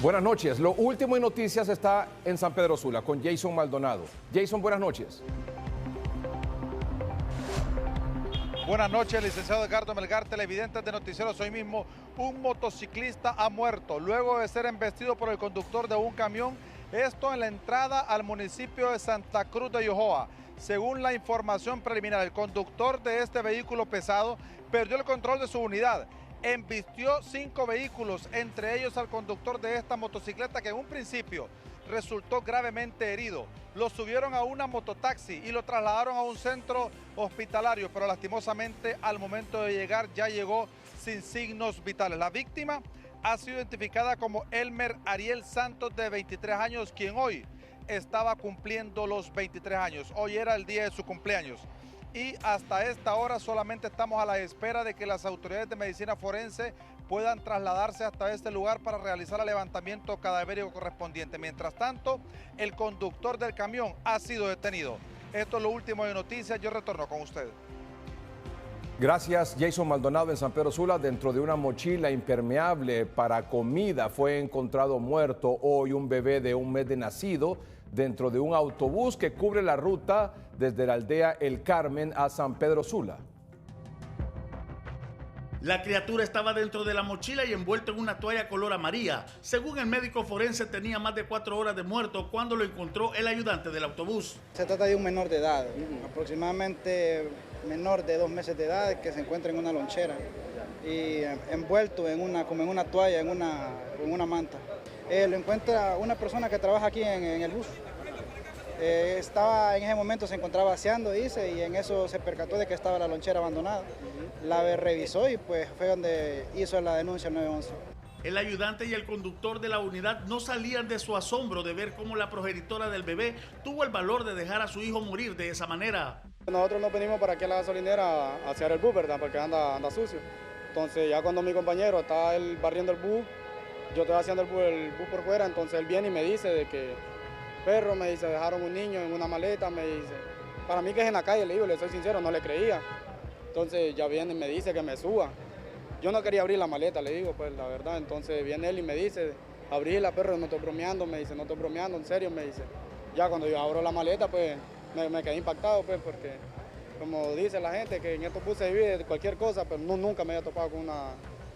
Buenas noches. Lo último en noticias está en San Pedro Sula con Jason Maldonado. Jason, buenas noches. Buenas noches, licenciado Edgardo Melgar, televidentes de Noticieros Hoy Mismo. Un motociclista ha muerto luego de ser embestido por el conductor de un camión. Esto en la entrada al municipio de Santa Cruz de Yojoa. Según la información preliminar, el conductor de este vehículo pesado perdió el control de su unidad. Embistió 5 vehículos, entre ellos al conductor de esta motocicleta que en un principio resultó gravemente herido. Lo subieron a una mototaxi y lo trasladaron a un centro hospitalario, pero lastimosamente al momento de llegar ya llegó sin signos vitales. La víctima ha sido identificada como Elmer Ariel Santos, de 23 años, quien hoy estaba cumpliendo los 23 años. Hoy era el día de su cumpleaños. Y hasta esta hora solamente estamos a la espera de que las autoridades de medicina forense puedan trasladarse hasta este lugar para realizar el levantamiento cadavérico correspondiente. Mientras tanto, el conductor del camión ha sido detenido. Esto es lo último de noticias. Yo retorno con usted. Gracias, Jason Maldonado. En San Pedro Sula, dentro de una mochila impermeable para comida, fue encontrado muerto hoy un bebé de 1 mes de nacido dentro de un autobús que cubre la ruta desde la aldea El Carmen a San Pedro Sula. La criatura estaba dentro de la mochila y envuelto en una toalla color amarilla. Según el médico forense, tenía más de 4 horas de muerto cuando lo encontró el ayudante del autobús. Se trata de un menor de edad, aproximadamente menor de 2 meses de edad, que se encuentra en una lonchera y envuelto como en una toalla, en una manta. Lo encuentra una persona que trabaja aquí en el bus. En ese momento se encontraba aseando, dice, y en eso se percató de que estaba la lonchera abandonada. La revisó y pues fue donde hizo la denuncia al 911. El ayudante y el conductor de la unidad no salían de su asombro de ver cómo la progenitora del bebé tuvo el valor de dejar a su hijo morir de esa manera. Nosotros nos venimos para aquí a la gasolinera a hacer el bus, ¿verdad? Porque anda sucio. Entonces ya cuando mi compañero está él barriendo el bus, yo estoy haciendo el bus por fuera, entonces él viene y me dice de que, perro, me dice, dejaron un niño en una maleta, me dice. Para mí que es en la calle, le digo, le soy sincero, no le creía. Entonces ya viene y me dice que me suba. Yo no quería abrir la maleta, le digo, pues la verdad. Entonces viene él y me dice, abríla, perro, no estoy bromeando, me dice, no estoy bromeando, en serio, me dice. Ya cuando yo abro la maleta, pues me quedé impactado, pues, porque como dice la gente, que en estos buses se vive cualquier cosa, pero nunca me había topado con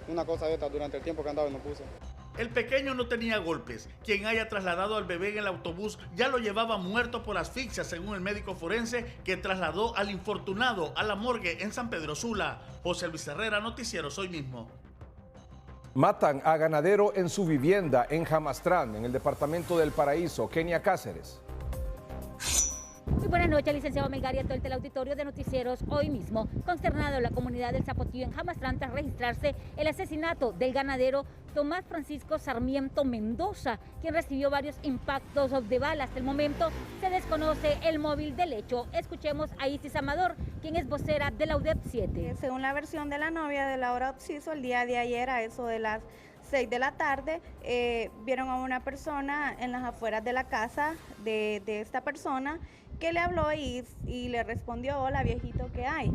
una cosa de esta durante el tiempo que andaba en los buses. El pequeño no tenía golpes. Quien haya trasladado al bebé en el autobús ya lo llevaba muerto por asfixia, según el médico forense que trasladó al infortunado a la morgue en San Pedro Sula. José Luis Herrera, Noticieros Hoy Mismo. Matan a ganadero en su vivienda en Jamastrán, en el departamento del Paraíso. Kenia Cáceres. Muy buenas noches, licenciado Melgar y a todo el teleauditorio de Noticieros Hoy Mismo. Consternado la comunidad del Zapotillo en Jamastrán tras registrarse el asesinato del ganadero Tomás Francisco Sarmiento Mendoza, quien recibió varios impactos de bala. Hasta el momento se desconoce el móvil del hecho. Escuchemos a Isis Amador, quien es vocera de la UDEP 7. Según la versión de la novia de Laura Obsiso, el día de ayer a eso de las 6 de la tarde, vieron a una persona en las afueras de la casa de esta persona que le habló y le respondió, hola viejito, ¿qué hay?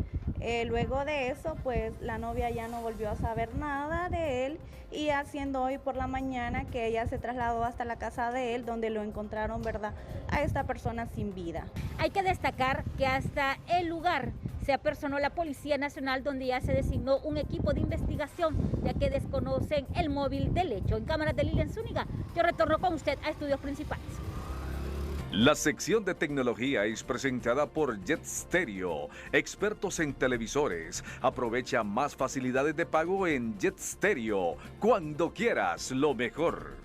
Luego de eso, pues la novia ya no volvió a saber nada de él y haciendo hoy por la mañana que ella se trasladó hasta la casa de él, donde lo encontraron, ¿verdad?, a esta persona sin vida. Hay que destacar que hasta el lugar se apersonó la Policía Nacional, donde ya se designó un equipo de investigación, ya que desconocen el móvil del hecho. En cámaras de Lilian Zúñiga, yo retorno con usted a estudios principales. La sección de tecnología es presentada por Jet Stereo, expertos en televisores. Aprovecha más facilidades de pago en Jet Stereo. Cuando quieras, lo mejor.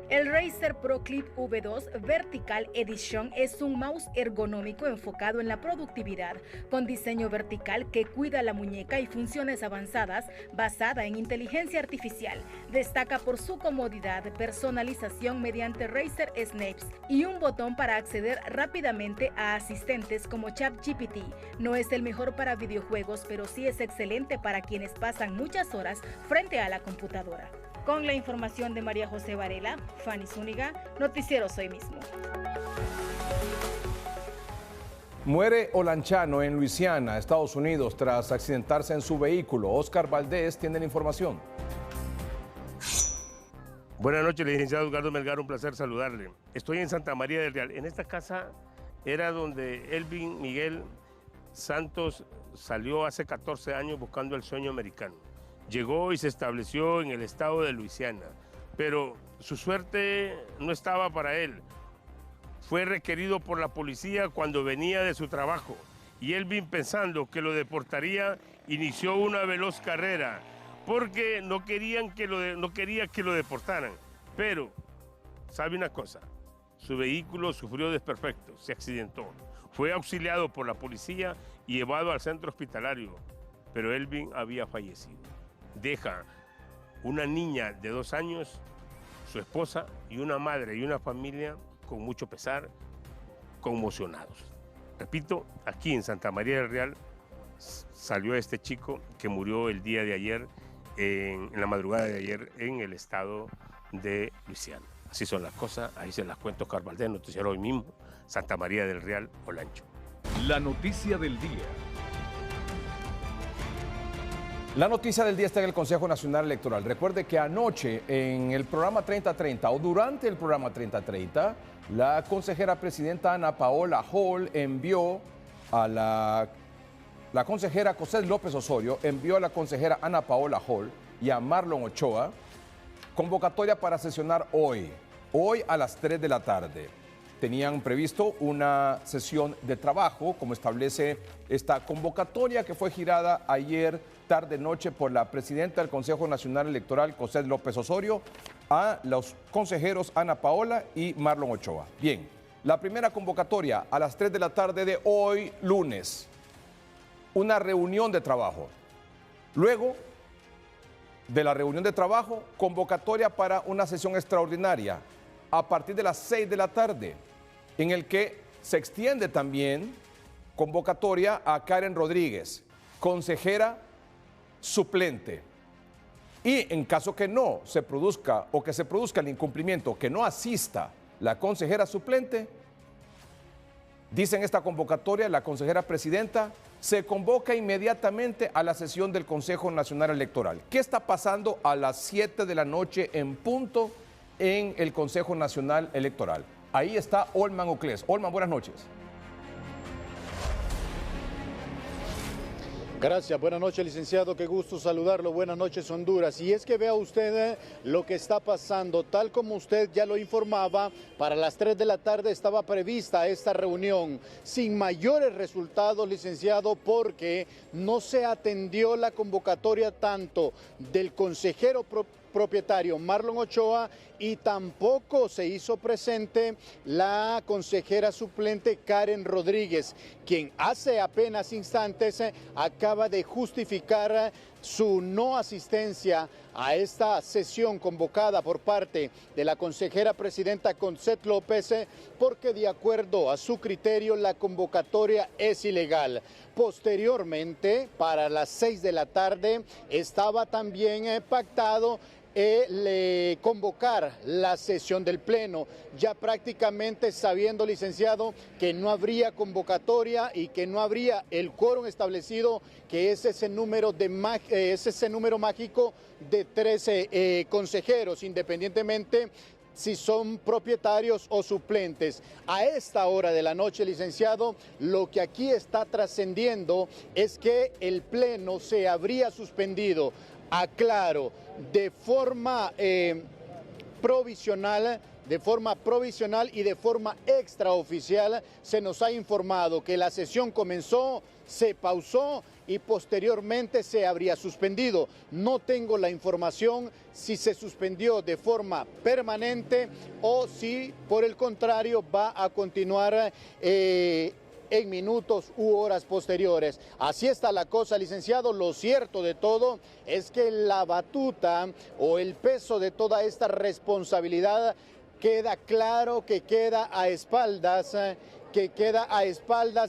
El Razer ProClip V2 Vertical Edition es un mouse ergonómico enfocado en la productividad, con diseño vertical que cuida la muñeca y funciones avanzadas basada en inteligencia artificial. Destaca por su comodidad, personalización mediante Razer Snaps y un botón para acceder rápidamente a asistentes como ChatGPT. No es el mejor para videojuegos, pero sí es excelente para quienes pasan muchas horas frente a la computadora. Con la información de María José Varela, Fanny Zúñiga, Noticieros Hoy Mismo. Muere Olanchano en Luisiana, Estados Unidos, tras accidentarse en su vehículo. Oscar Valdés tiene la información. Buenas noches, licenciado Edgardo Melgar, un placer saludarle. Estoy en Santa María del Real. En esta casa era donde Elvin Miguel Santos salió hace 14 años buscando el sueño americano. Llegó y se estableció en el estado de Luisiana, pero su suerte no estaba para él. Fue requerido por la policía cuando venía de su trabajo y Elvin, pensando que lo deportaría, inició una veloz carrera porque no quería que lo deportaran. Pero, ¿sabe una cosa? Su vehículo sufrió desperfectos, se accidentó. Fue auxiliado por la policía y llevado al centro hospitalario, pero Elvin había fallecido. Deja una niña de 2 años, su esposa y una madre y una familia con mucho pesar, conmocionados. Repito, aquí en Santa María del Real salió este chico que murió el día de ayer, en la madrugada de ayer, en el estado de Luisiana. Así son las cosas, ahí se las cuento, Oscar Valdés, noticiero Hoy Mismo, Santa María del Real, Olancho. La noticia del día. La noticia del día está en el Consejo Nacional Electoral. Recuerde que anoche en el programa 3030 o durante el programa 3030, la consejera presidenta Ana Paola Hall envió a la consejera Cosette López Osorio, envió a la consejera Ana Paola Hall y a Marlon Ochoa convocatoria para sesionar hoy a las 3 de la tarde. Tenían previsto una sesión de trabajo, como establece esta convocatoria que fue girada ayer tarde-noche por la presidenta del Consejo Nacional Electoral, Cosette López Osorio, a los consejeros Ana Paola y Marlon Ochoa. Bien, la primera convocatoria a las 3 de la tarde de hoy, lunes, una reunión de trabajo. Luego de la reunión de trabajo, convocatoria para una sesión extraordinaria a partir de las 6 de la tarde, en el que se extiende también convocatoria a Karen Rodríguez, consejera suplente. Y en caso que no se produzca o que se produzca el incumplimiento, que no asista la consejera suplente, dice en esta convocatoria la consejera presidenta, se convoca inmediatamente a la sesión del Consejo Nacional Electoral. ¿Qué está pasando a las 7 de la noche en punto en el Consejo Nacional Electoral? Ahí está Olman Oclés. Olman, buenas noches. Gracias, buenas noches, licenciado, qué gusto saludarlo, buenas noches, Honduras. Y es que vea usted lo que está pasando, tal como usted ya lo informaba, para las 3 de la tarde estaba prevista esta reunión, sin mayores resultados, licenciado, porque no se atendió la convocatoria tanto del consejero propietario Marlon Ochoa y tampoco se hizo presente la consejera suplente Karen Rodríguez, quien hace apenas instantes acaba de justificar su no asistencia a esta sesión convocada por parte de la consejera presidenta Cosette López, porque de acuerdo a su criterio la convocatoria es ilegal. Posteriormente, para las 6 de la tarde, estaba también pactado convocar la sesión del Pleno, ya prácticamente sabiendo, licenciado, que no habría convocatoria y que no habría el quórum establecido, que es ese número mágico de 13 consejeros, independientemente si son propietarios o suplentes. A esta hora de la noche, licenciado, lo que aquí está trascendiendo es que el Pleno se habría suspendido. Aclaro, de forma provisional y de forma extraoficial se nos ha informado que la sesión comenzó, se pausó y posteriormente se habría suspendido. No tengo la información si se suspendió de forma permanente o si por el contrario va a continuar en minutos u horas posteriores. Así está la cosa, licenciado. Lo cierto de todo es que la batuta o el peso de toda esta responsabilidad queda claro que queda a espaldas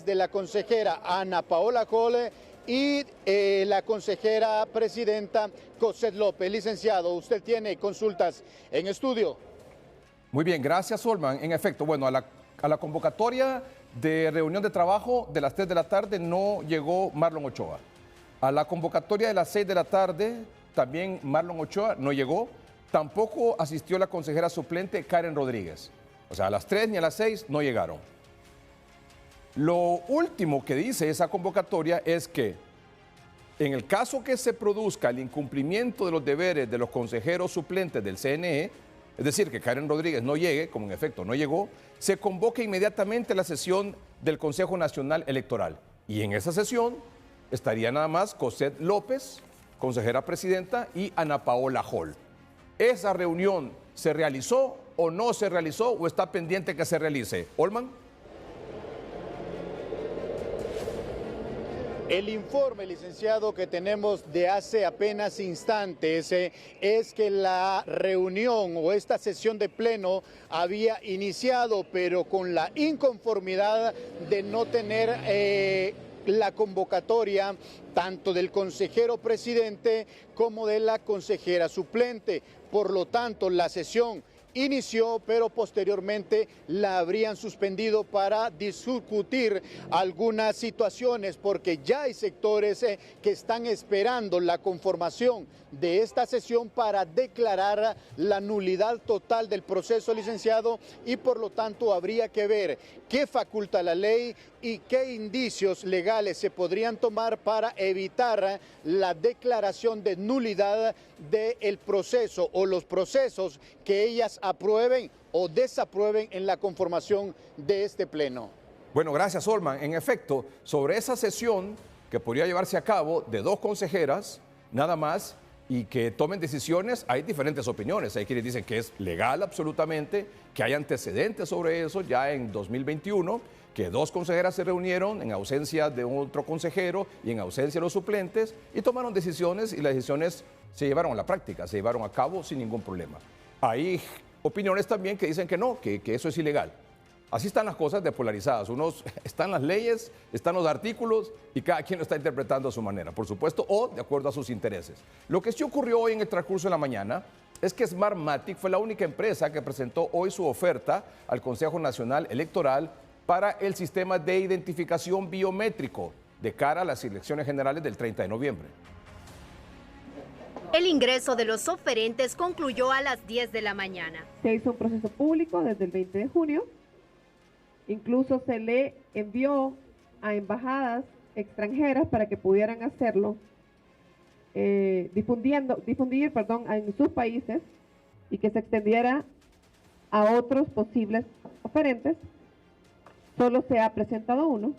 de la consejera Ana Paola Hall y la consejera presidenta Cosette López. Licenciado, usted tiene consultas en estudio. Muy bien, gracias, Olman. En efecto, bueno, a la convocatoria de reunión de trabajo de las 3 de la tarde no llegó Marlon Ochoa. A la convocatoria de las 6 de la tarde también Marlon Ochoa no llegó. Tampoco asistió la consejera suplente Karen Rodríguez. O sea, a las 3 ni a las 6 no llegaron. Lo último que dice esa convocatoria es que en el caso que se produzca el incumplimiento de los deberes de los consejeros suplentes del CNE, es decir, que Karen Rodríguez no llegue, como en efecto no llegó, se convoque inmediatamente la sesión del Consejo Nacional Electoral. Y en esa sesión estaría nada más Cosette López, consejera presidenta, y Ana Paola Hall. ¿Esa reunión se realizó o no se realizó o está pendiente que se realice? Olman. El informe, licenciado, que tenemos de hace apenas instantes es que la reunión o esta sesión de pleno había iniciado, pero con la inconformidad de no tener la convocatoria tanto del consejero presidente como de la consejera suplente. Por lo tanto, la sesión inició, pero posteriormente la habrían suspendido para discutir algunas situaciones, porque ya hay sectores que están esperando la conformación de esta sesión para declarar la nulidad total del proceso, licenciado, y por lo tanto habría que ver qué faculta la ley y qué indicios legales se podrían tomar para evitar la declaración de nulidad del proceso o los procesos que ellas aprueben o desaprueben en la conformación de este pleno. Bueno, gracias, Olman. En efecto, sobre esa sesión que podría llevarse a cabo de 2 consejeras, nada más, y que tomen decisiones, hay diferentes opiniones. Hay quienes dicen que es legal absolutamente, que hay antecedentes sobre eso ya en 2021, que 2 consejeras se reunieron en ausencia de otro consejero y en ausencia de los suplentes y tomaron decisiones y las decisiones se llevaron a la práctica, se llevaron a cabo sin ningún problema. Hay opiniones también que dicen que no, que eso es ilegal. Así están las cosas despolarizadas. Están las leyes, están los artículos y cada quien lo está interpretando a su manera, por supuesto, o de acuerdo a sus intereses. Lo que sí ocurrió hoy en el transcurso de la mañana es que Smartmatic fue la única empresa que presentó hoy su oferta al Consejo Nacional Electoral para el sistema de identificación biométrico de cara a las elecciones generales del 30 de noviembre. El ingreso de los oferentes concluyó a las 10 de la mañana. Se hizo un proceso público desde el 20 de junio. Incluso se le envió a embajadas extranjeras para que pudieran hacerlo, difundir en sus países y que se extendiera a otros posibles oferentes. Solo se ha presentado uno.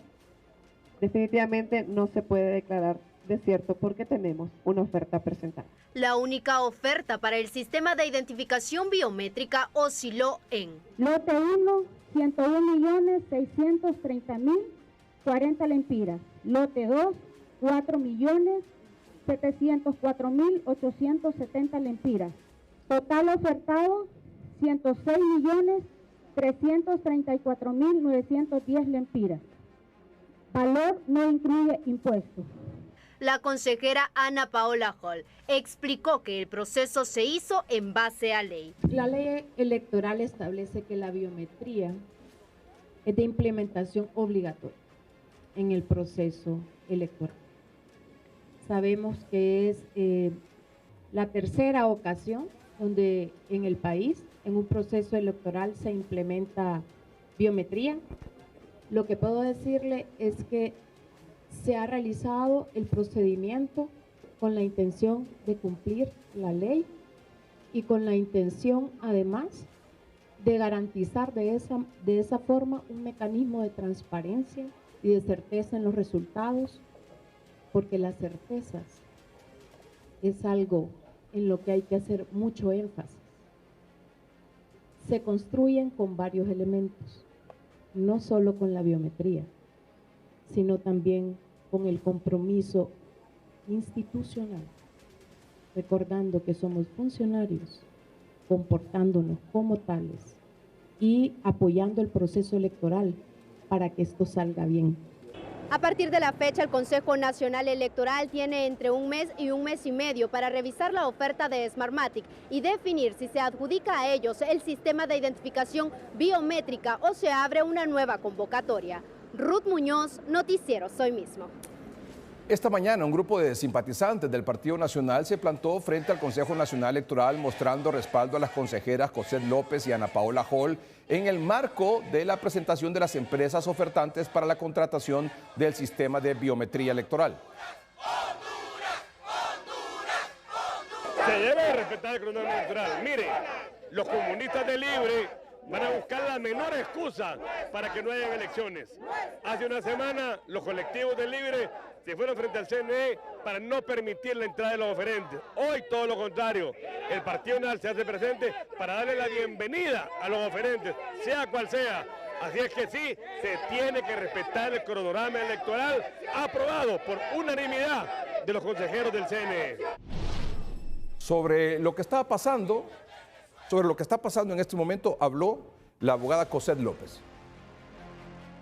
Definitivamente no se puede declarar desierto porque tenemos una oferta presentada. La única oferta para el sistema de identificación biométrica osciló en lote 1, 101.630.040 lempiras. Lote 2, 4.704.870 lempiras. Total ofertado, 106.334.910 lempiras. Valor no incluye impuestos. La consejera Ana Paola Hall explicó que el proceso se hizo en base a ley. La ley electoral establece que la biometría es de implementación obligatoria en el proceso electoral. Sabemos que es la tercera ocasión donde en el país, en un proceso electoral, se implementa biometría. Lo que puedo decirle es que se ha realizado el procedimiento con la intención de cumplir la ley y con la intención, además, de garantizar de esa forma un mecanismo de transparencia y de certeza en los resultados, porque las certezas es algo en lo que hay que hacer mucho énfasis. Se construyen con varios elementos, no solo con la biometría, sino también con el compromiso institucional, recordando que somos funcionarios, comportándonos como tales y apoyando el proceso electoral para que esto salga bien. A partir de la fecha, el Consejo Nacional Electoral tiene entre un mes y un mes y medio para revisar la oferta de Smartmatic y definir si se adjudica a ellos el sistema de identificación biométrica o se abre una nueva convocatoria. Ruth Muñoz, Noticiero Hoy Mismo. Esta mañana un grupo de simpatizantes del Partido Nacional se plantó frente al Consejo Nacional Electoral mostrando respaldo a las consejeras Cosette López y Ana Paola Hall en el marco de la presentación de las empresas ofertantes para la contratación del sistema de biometría electoral. Se debe de respetar el cronograma electoral. Mire, los comunistas de Libre van a buscar la menor excusa para que no haya elecciones. Hace una semana los colectivos de Libre se fueron frente al CNE para no permitir la entrada de los oferentes. Hoy todo lo contrario, el Partido Nacional se hace presente para darle la bienvenida a los oferentes, sea cual sea. Así es que sí, se tiene que respetar el cronograma electoral aprobado por unanimidad de los consejeros del CNE. Sobre lo que está pasando en este momento habló la abogada Cosette López.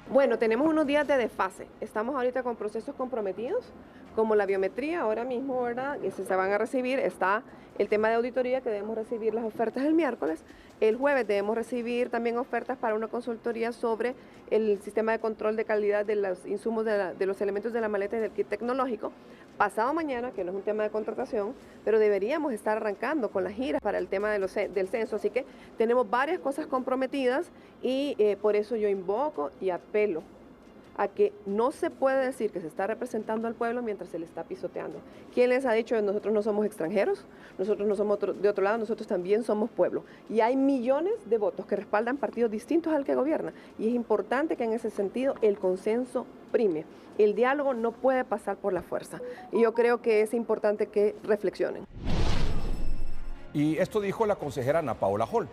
Bueno, tenemos unos días de desfase. Estamos ahorita con procesos comprometidos, como la biometría ahora mismo, ¿verdad? Que se van a recibir. Está el tema de auditoría, que debemos recibir las ofertas el miércoles. El jueves debemos recibir también ofertas para una consultoría sobre el sistema de control de calidad de los insumos, de los elementos de la maleta y del kit tecnológico. Pasado mañana, que no es un tema de contratación, pero deberíamos estar arrancando con las giras para el tema del censo. Así que tenemos varias cosas comprometidas y por eso yo invoco y apelo a que no se puede decir que se está representando al pueblo mientras se le está pisoteando. ¿Quién les ha dicho que nosotros no somos extranjeros? Nosotros no somos de otro lado, nosotros también somos pueblo. Y hay millones de votos que respaldan partidos distintos al que gobierna. Y es importante que en ese sentido el consenso prime. El diálogo no puede pasar por la fuerza. Y yo creo que es importante que reflexionen. Y esto dijo la consejera Ana Paola Hall.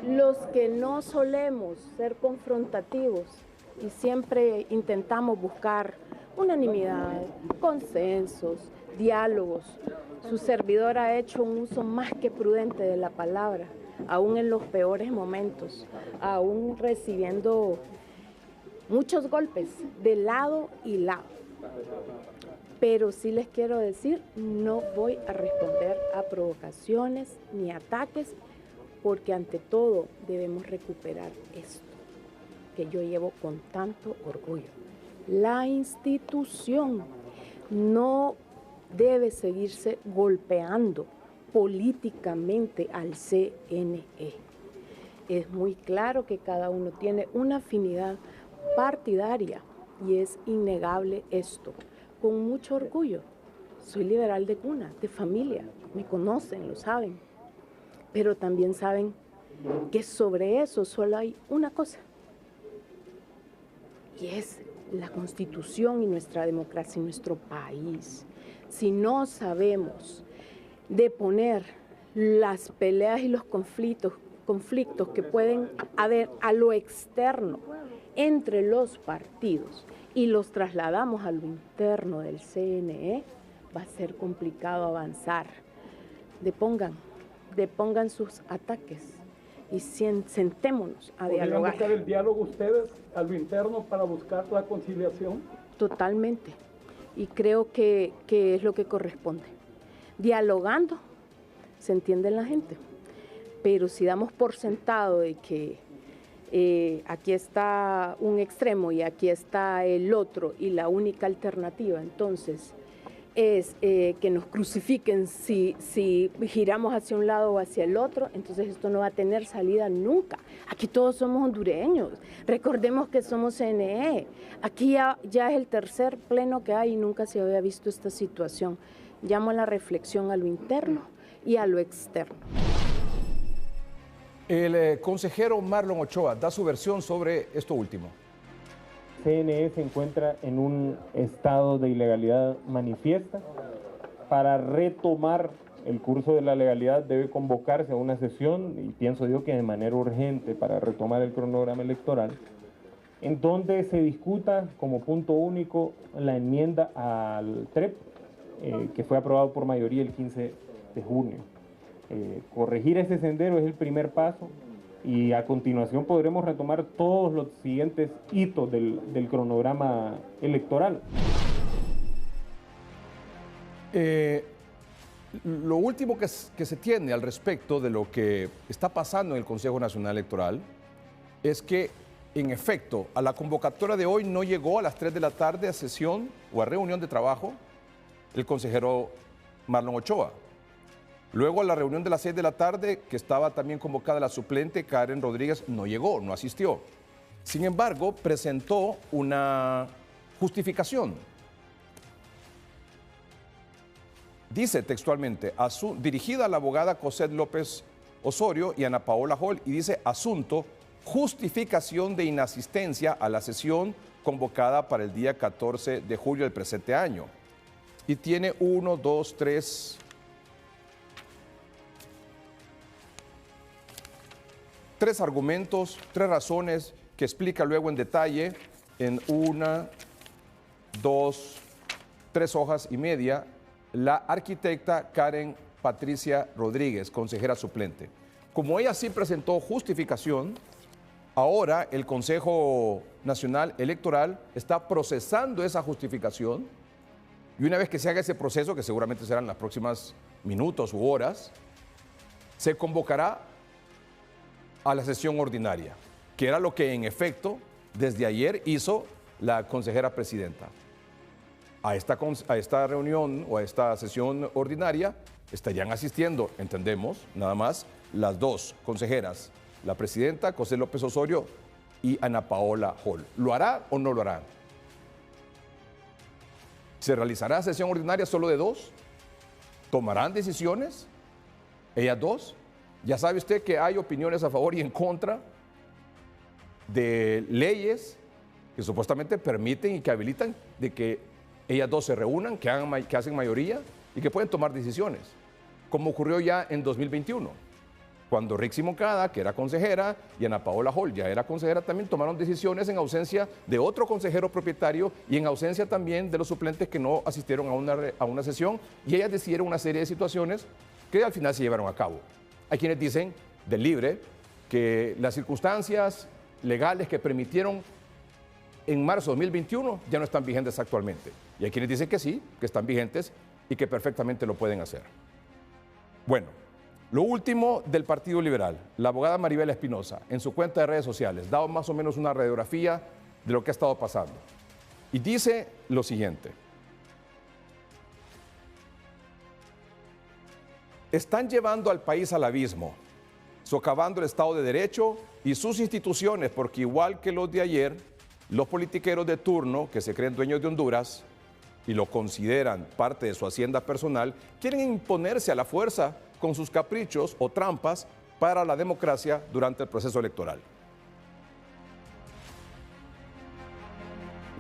Los que no solemos ser confrontativos y siempre intentamos buscar unanimidad, consensos, diálogos. Su servidor ha hecho un uso más que prudente de la palabra, aún en los peores momentos, aún recibiendo muchos golpes de lado y lado. Pero sí les quiero decir, no voy a responder a provocaciones ni ataques, porque ante todo debemos recuperar esto que yo llevo con tanto orgullo. La institución no debe seguirse golpeando políticamente al CNE. Es muy claro que cada uno tiene una afinidad partidaria y es innegable esto. Con mucho orgullo, soy liberal de cuna, de familia, me conocen, lo saben, pero también saben que sobre eso solo hay una cosa, y es la Constitución y nuestra democracia en nuestro país. Si no sabemos deponer las peleas y los conflictos que pueden haber a lo externo entre los partidos y los trasladamos a lo interno del CNE, va a ser complicado avanzar. Depongan sus ataques y sentémonos a dialogar. ¿Podrían buscar el diálogo ustedes a lo interno para buscar la conciliación? Totalmente. Y creo que es lo que corresponde. Dialogando se entiende la gente. Pero si damos por sentado de que aquí está un extremo y aquí está el otro y la única alternativa, entonces es que nos crucifiquen si giramos hacia un lado o hacia el otro, entonces esto no va a tener salida nunca. Aquí todos somos hondureños, recordemos que somos CNE, aquí ya es el tercer pleno que hay y nunca se había visto esta situación. Llamo a la reflexión a lo interno y a lo externo. El consejero Marlon Ochoa da su versión sobre esto último. CNE se encuentra en un estado de ilegalidad manifiesta. Para retomar el curso de la legalidad debe convocarse a una sesión, y pienso yo que de manera urgente, para retomar el cronograma electoral, en donde se discuta como punto único la enmienda al TREP, que fue aprobado por mayoría el 15 de junio. Corregir ese sendero es el primer paso, y a continuación podremos retomar todos los siguientes hitos del cronograma electoral. Lo último que se tiene al respecto de lo que está pasando en el Consejo Nacional Electoral es que En efecto, a la convocatoria de hoy no llegó a las 3 de la tarde a sesión o a reunión de trabajo el consejero Marlon Ochoa. Luego a la reunión de las 6 de la tarde, que estaba también convocada la suplente Karen Rodríguez, no llegó, no asistió. Sin embargo, presentó una justificación. Dice textualmente, dirigida a la abogada Cosette López Osorio y Ana Paola Hall, y dice asunto, justificación de inasistencia a la sesión convocada para el día 14 de julio del presente año. Y tiene 1, 2, 3... tres argumentos, 3 razones que explica luego en detalle en 1, 2, 3 hojas y media la arquitecta Karen Patricia Rodríguez, consejera suplente. Como ella sí presentó justificación, ahora el Consejo Nacional Electoral está procesando esa justificación y una vez que se haga ese proceso, que seguramente serán las próximas minutos u horas, se convocará a la sesión ordinaria, que era lo que en efecto desde ayer hizo la consejera presidenta. A esta reunión o a esta sesión ordinaria estarían asistiendo, entendemos, nada más las 2 consejeras, la presidenta José López Osorio y Ana Paola Hall. ¿Lo hará o no lo hará? ¿Se realizará sesión ordinaria solo de 2? ¿Tomarán decisiones ellas 2? Ya sabe usted que hay opiniones a favor y en contra de leyes que supuestamente permiten y que habilitan de que ellas 2 se reúnan, que hacen mayoría y que pueden tomar decisiones, como ocurrió ya en 2021, cuando Rixi Moncada, que era consejera, y Ana Paola Hall, ya era consejera, también tomaron decisiones en ausencia de otro consejero propietario y en ausencia también de los suplentes que no asistieron a una sesión, y ellas decidieron una serie de situaciones que al final se llevaron a cabo. Hay quienes dicen, del libre, que las circunstancias legales que permitieron en marzo de 2021 ya no están vigentes actualmente. Y hay quienes dicen que sí, que están vigentes y que perfectamente lo pueden hacer. Bueno, lo último del Partido Liberal, la abogada Maribel Espinosa, en su cuenta de redes sociales, da más o menos una radiografía de lo que ha estado pasando. Y dice lo siguiente. Están llevando al país al abismo, socavando el Estado de Derecho y sus instituciones, porque igual que los de ayer, los politiqueros de turno, que se creen dueños de Honduras y lo consideran parte de su hacienda personal, quieren imponerse a la fuerza con sus caprichos o trampas para la democracia durante el proceso electoral.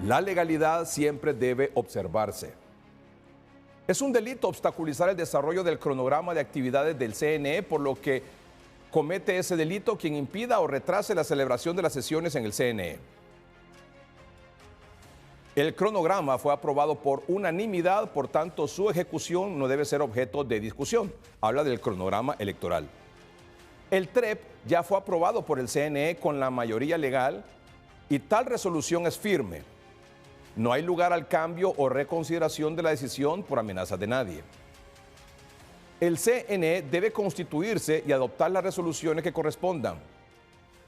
La legalidad siempre debe observarse. Es un delito obstaculizar el desarrollo del cronograma de actividades del CNE, por lo que comete ese delito quien impida o retrase la celebración de las sesiones en el CNE. El cronograma fue aprobado por unanimidad, por tanto su ejecución no debe ser objeto de discusión. Habla del cronograma electoral. El TREP ya fue aprobado por el CNE con la mayoría legal y tal resolución es firme. No hay lugar al cambio o reconsideración de la decisión por amenazas de nadie. El CNE debe constituirse y adoptar las resoluciones que correspondan.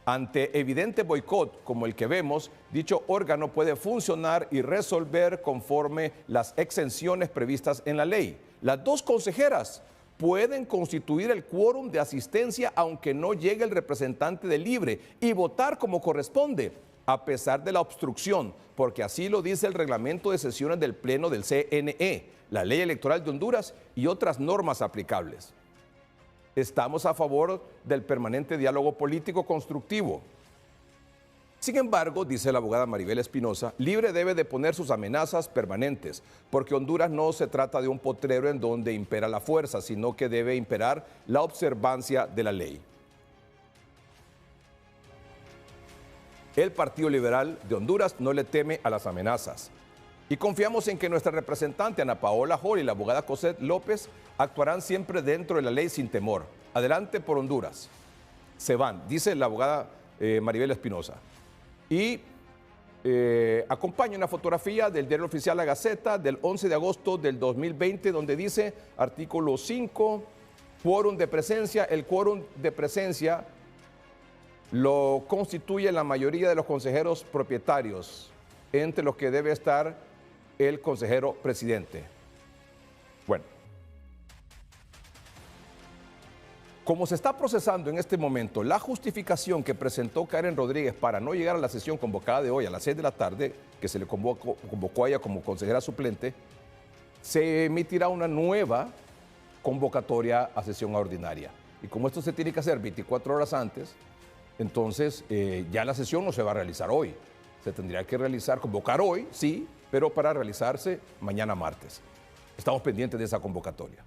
Ante evidente boicot como el que vemos, dicho órgano puede funcionar y resolver conforme las exenciones previstas en la ley. Las 2 consejeras pueden constituir el quórum de asistencia aunque no llegue el representante del Libre y votar como corresponde, a pesar de la obstrucción, porque así lo dice el reglamento de sesiones del Pleno del CNE, la Ley Electoral de Honduras y otras normas aplicables. Estamos a favor del permanente diálogo político constructivo. Sin embargo, dice la abogada Maribel Espinosa, Libre debe de poner sus amenazas permanentes, porque Honduras no se trata de un potrero en donde impera la fuerza, sino que debe imperar la observancia de la ley. El Partido Liberal de Honduras no le teme a las amenazas. Y confiamos en que nuestra representante Ana Paola Hall y la abogada Cosette López actuarán siempre dentro de la ley sin temor. Adelante por Honduras. Se van, dice la abogada Maribel Espinosa. Y acompaña una fotografía del diario oficial La Gaceta del 11 de agosto del 2020, donde dice, artículo 5, quórum de presencia. El quórum de presencia lo constituye la mayoría de los consejeros propietarios, entre los que debe estar el consejero presidente. Bueno, como se está procesando en este momento la justificación que presentó Karen Rodríguez para no llegar a la sesión convocada de hoy a las 6 de la tarde, que se le convocó a ella como consejera suplente, se emitirá una nueva convocatoria a sesión ordinaria. Y como esto se tiene que hacer 24 horas antes, entonces ya la sesión no se va a realizar hoy. Se tendría que convocar hoy, sí, pero para realizarse mañana martes. Estamos pendientes de esa convocatoria.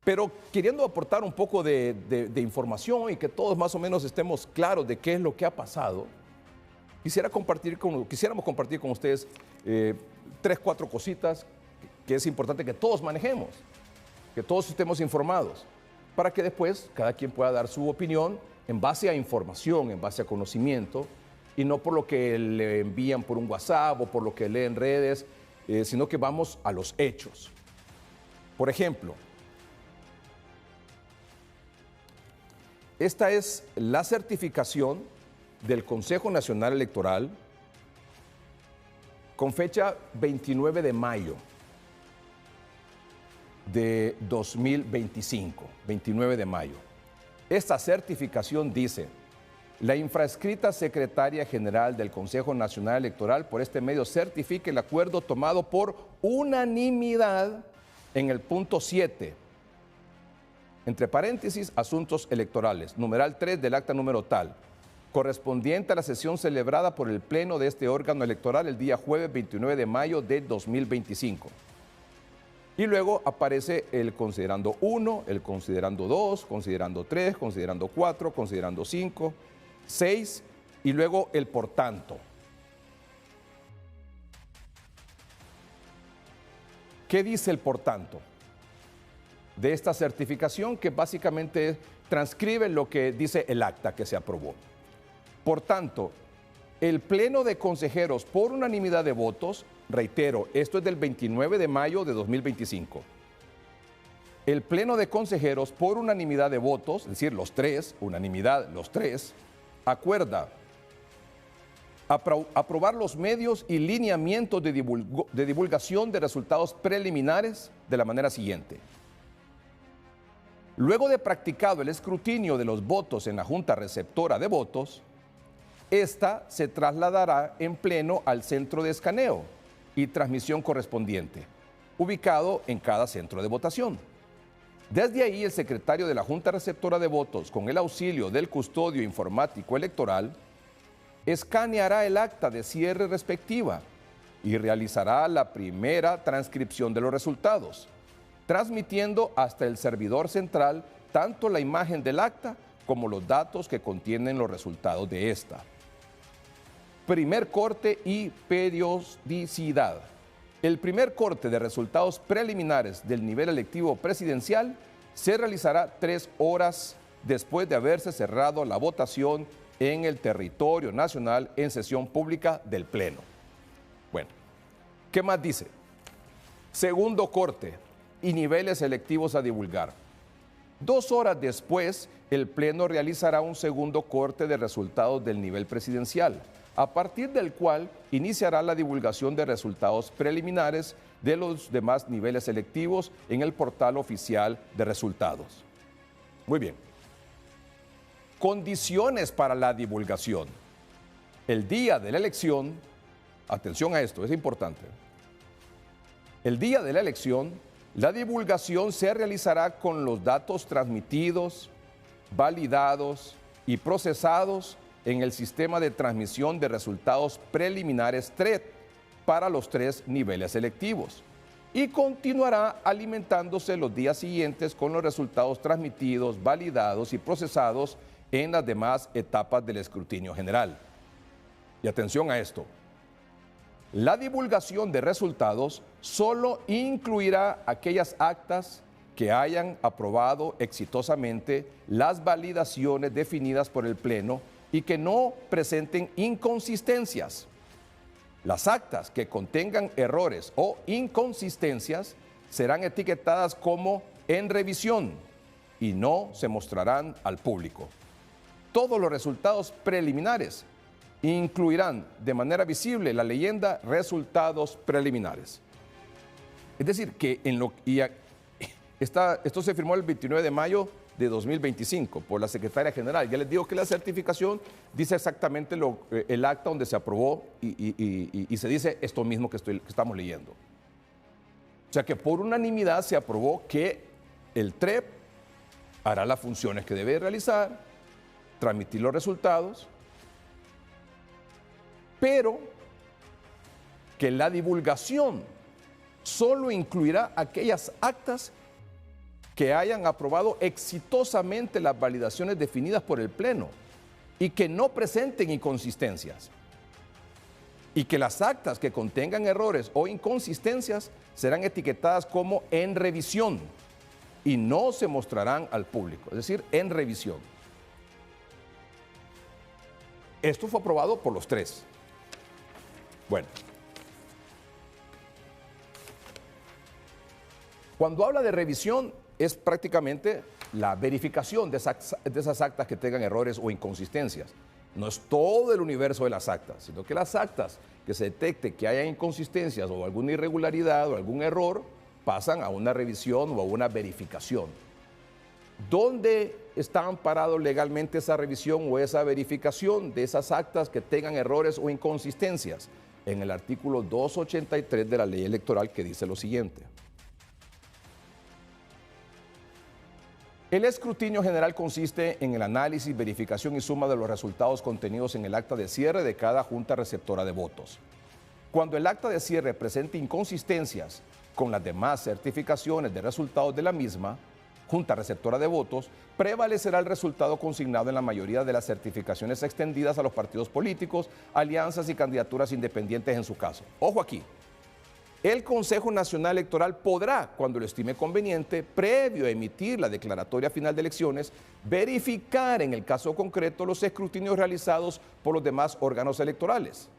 Pero queriendo aportar un poco de información y que todos más o menos estemos claros de qué es lo que ha pasado, quisiéramos compartir con ustedes 3, 4 cositas que es importante que todos manejemos, que todos estemos informados, para que después cada quien pueda dar su opinión en base a información, en base a conocimiento, y no por lo que le envían por un WhatsApp o por lo que lee en redes, sino que vamos a los hechos. Por ejemplo, esta es la certificación del Consejo Nacional Electoral con fecha 29 de mayo de 2025, 29 de mayo. Esta certificación dice: la infrascrita secretaria general del Consejo Nacional Electoral por este medio certifica el acuerdo tomado por unanimidad en el punto 7, entre paréntesis, asuntos electorales, numeral 3 del acta número tal, correspondiente a la sesión celebrada por el Pleno de este órgano electoral el día jueves 29 de mayo de 2025. Y luego aparece el considerando 1, el considerando 2, considerando 3, considerando 4, considerando 5, 6 y luego el por tanto. ¿Qué dice el por tanto de esta certificación? Que básicamente transcribe lo que dice el acta que se aprobó. Por tanto, el Pleno de Consejeros por unanimidad de votos, reitero, esto es del 29 de mayo de 2025. El Pleno de Consejeros por unanimidad de votos, es decir, los tres, unanimidad, los tres, acuerda aprobar los medios y lineamientos de divulgación de resultados preliminares de la manera siguiente. Luego de practicado el escrutinio de los votos en la Junta Receptora de Votos, esta se trasladará en pleno al centro de escaneo y transmisión correspondiente, ubicado en cada centro de votación. Desde ahí, el secretario de la Junta Receptora de Votos, con el auxilio del custodio informático electoral, escaneará el acta de cierre respectiva y realizará la primera transcripción de los resultados, transmitiendo hasta el servidor central tanto la imagen del acta como los datos que contienen los resultados de esta. Primer corte y periodicidad. El primer corte de resultados preliminares del nivel electivo presidencial se realizará 3 horas después de haberse cerrado la votación en el territorio nacional en sesión pública del Pleno. Bueno, ¿qué más dice? Segundo corte y niveles electivos a divulgar. 2 horas después, el Pleno realizará un segundo corte de resultados del nivel presidencial, a partir del cual iniciará la divulgación de resultados preliminares de los demás niveles electivos en el portal oficial de resultados. Muy bien. Condiciones para la divulgación. El día de la elección, atención a esto, es importante. El día de la elección, la divulgación se realizará con los datos transmitidos, validados y procesados en el sistema de transmisión de resultados preliminares TRED para los 3 niveles electivos y continuará alimentándose los días siguientes con los resultados transmitidos, validados y procesados en las demás etapas del escrutinio general. Y atención a esto, la divulgación de resultados solo incluirá aquellas actas que hayan aprobado exitosamente las validaciones definidas por el Pleno y que no presenten inconsistencias. Las actas que contengan errores o inconsistencias serán etiquetadas como en revisión y no se mostrarán al público. todos los resultados preliminares. Incluirán de manera visible la leyenda resultados preliminares. Es decir, que esto se firmó el 29 de mayo de 2025 por la secretaria general. Ya les digo que la certificación dice exactamente el acta donde se aprobó y se dice esto mismo que estamos leyendo. O sea que por unanimidad se aprobó que el TREP hará las funciones que debe realizar, transmitir los resultados, pero que la divulgación solo incluirá aquellas actas que hayan aprobado exitosamente las validaciones definidas por el Pleno y que no presenten inconsistencias. Y que las actas que contengan errores o inconsistencias serán etiquetadas como en revisión y no se mostrarán al público, es decir, en revisión. Esto fue aprobado por los tres. Bueno. Cuando habla de revisión, es prácticamente la verificación de esas actas que tengan errores o inconsistencias. No es todo el universo de las actas, sino que las actas que se detecte que haya inconsistencias o alguna irregularidad o algún error, pasan a una revisión o a una verificación. ¿Dónde está amparado legalmente esa revisión o esa verificación de esas actas que tengan errores o inconsistencias? En el artículo 283 de la ley electoral, que dice lo siguiente. El escrutinio general consiste en el análisis, verificación y suma de los resultados contenidos en el acta de cierre de cada junta receptora de votos. Cuando el acta de cierre presente inconsistencias con las demás certificaciones de resultados de la misma junta receptora de votos, prevalecerá el resultado consignado en la mayoría de las certificaciones extendidas a los partidos políticos, alianzas y candidaturas independientes en su caso. Ojo aquí. El Consejo Nacional Electoral podrá, cuando lo estime conveniente, previo a emitir la declaratoria final de elecciones, verificar en el caso concreto los escrutinios realizados por los demás órganos electorales.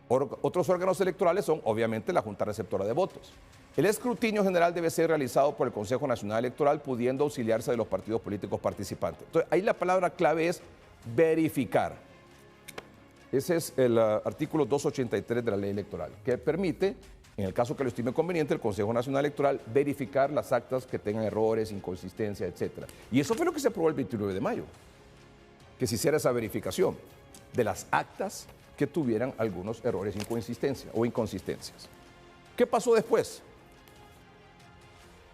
Otros órganos electorales son, obviamente, la Junta Receptora de Votos. El escrutinio general debe ser realizado por el Consejo Nacional Electoral, pudiendo auxiliarse de los partidos políticos participantes. Entonces, ahí la palabra clave es verificar. Ese es el artículo 283 de la ley electoral, que permite, en el caso que lo estime conveniente, el Consejo Nacional Electoral verificar las actas que tengan errores, inconsistencias, etc. Y eso fue lo que se aprobó el 29 de mayo, que se hiciera esa verificación de las actas que tuvieran algunos errores, inconsistencias o inconsistencias. ¿Qué pasó después?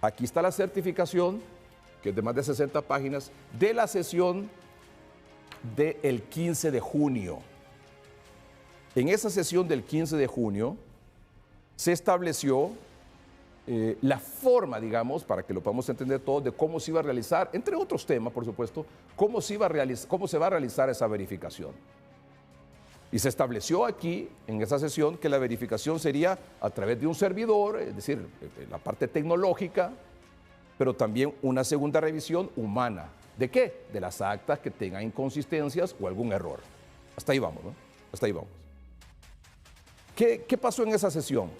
Aquí está la certificación, que es de más de 60 páginas, de la sesión del 15 de junio. En esa sesión del 15 de junio se estableció la forma, digamos, para que lo podamos entender todo, de cómo se iba a realizar, entre otros temas, por supuesto, cómo se va a realizar esa verificación. Y se estableció aquí, en esa sesión, que la verificación sería a través de un servidor, es decir, la parte tecnológica, pero también una segunda revisión humana. ¿De qué? De las actas que tengan inconsistencias o algún error. Hasta ahí vamos, ¿no? Hasta ahí vamos. ¿Qué pasó en esa sesión?